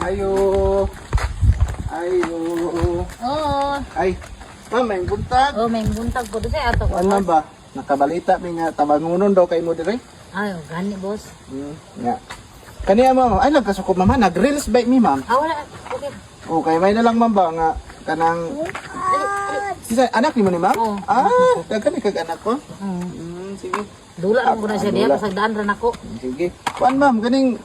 Ayo. Ayo. Oo. Ay, ma'am, may buntag. Oh, may buntag po doon sa ato. Ano ba? Nakabalita mi nga tabangunon daw kay mo dire. Ay, gani boss. Nga. Kaniya ma'am, ay nagkasuko ma'am, nag-reels ba mi ma'am? Ah, wala. Okay. Okay, may na lang ma'am ba nga kanang Sisa, anak ni mo ni ma'am? Oo. Daghan ni kag anak ko. Sige. Dula lang ko na siya diya, Dula. pasagdaan ran ako. Sige. Kuan ma'am, ganing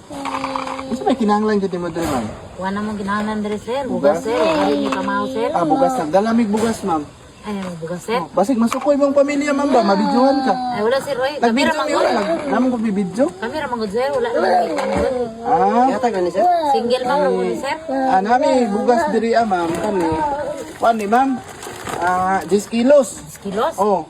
Isa may kinahanglan jud mo dire ma'am. Wala namang ginahanan diri sir. Bugas sir. Hari ni pamaw sir. Bugas nagdalamig bugas ma'am. Ay, bugas sir. Basig masukoy mong pamilya ma'am ba, mabidyohan ka. Ay, wala sir. Oy, kamera Nagbidyo mi manggod. wala. Namon ko bibidyo. Kamera manggod sir. Wala namang Yata gani sir. single ma'am ramon sir. Nami bugas diri ma'am kani. Kuan ni ma'am. 10 kilos. Kilos. Oh.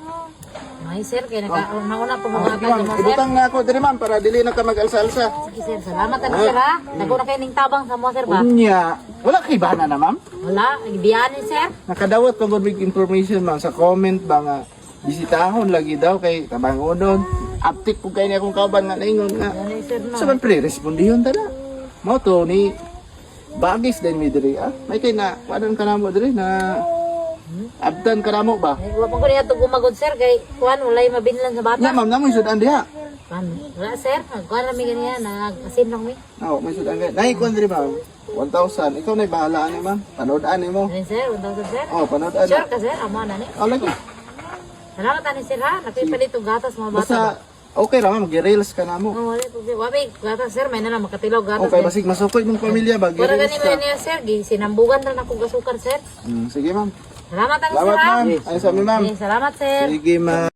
Ay sir, kaya nauna po Sige mga ma'am, mo sir. ibutang na ako diri ma'am para dili na ka mag-alsa-alsa. Sige sir, salamat na sir ha. Nako na kayo ning tabang sa mo sir ba? Unya, wala kay bana na ma'am. Wala, ibiyanin sir. Nakadawat pa big information ma'am sa comment ba nga bisitahon lagi daw kay tabangonon. Update ko kay ni akong kauban nga naingon nga. Ano sir no? Sa man pre-respondiyon tada. Mo to ni bagis din mi diri May kay na kuan ka namo diri na abdan ka namo ba? Ay, wala pa ko niya ito gumagod sir kay kuhan walay mabinlan sa bata. Na ma'am namoy sudan diha. Kuhan, wala sir, kuhan na mi ganyan, nag-asin lang mi. May sudan ka. Nay kuan diri ma'am. 1,000. Ikaw na bahala ani ma'am. Panood-an mo. Ano sir, 1,000 sir? Panood-an. Sure ka sir, amo na ni. Lagi. Salamat ani sir ha, nakipalit og gatas mga bata. Basta okay ra ma'am, gi-reels ka namo. Oh, wala po. Wabi, gatas sir, may na lang makatilog gatas. Okay, sir. basig masukoy mong pamilya ba, Para gi-reels gani ka. mo niya sir, sinambugan ra nako gasukar sir. Sige ma'am. Salamat ani sir Salamat ha. ma'am. Ay sa amin ma'am. Salamat sir. Sige ma'am.